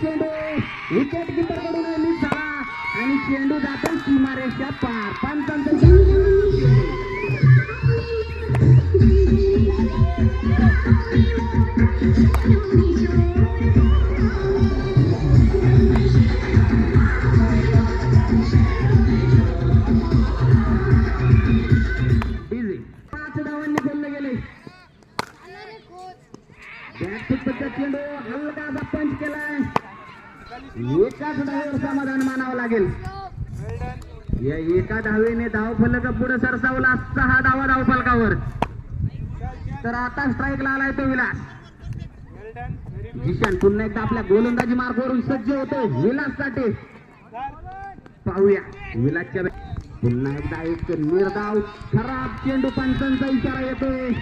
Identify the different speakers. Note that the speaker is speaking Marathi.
Speaker 1: चेंडू विकेट कीपर कडून मिस झाला आणि चेंडू जातो सीमारेषा पार. पंचांचा चेंडू हलकासा पंच केलाय. एकाच धावेवर समाधान मानावं लागेल. या एका धावेने धाव फलक पुढे सरसावला 6 धावा धाव फलकावर. तर आता स्ट्राईकला आलाय तो विलास. जिशान पुन्हा एकदा आपल्या गोलंदाजी मार्गावरून सज्ज होतो विलाससाठी. पाहूया विलासच्या पुन्हा एकदा एक निर्धाव खराब चेंडू. पंचांचा इशारा येतोय.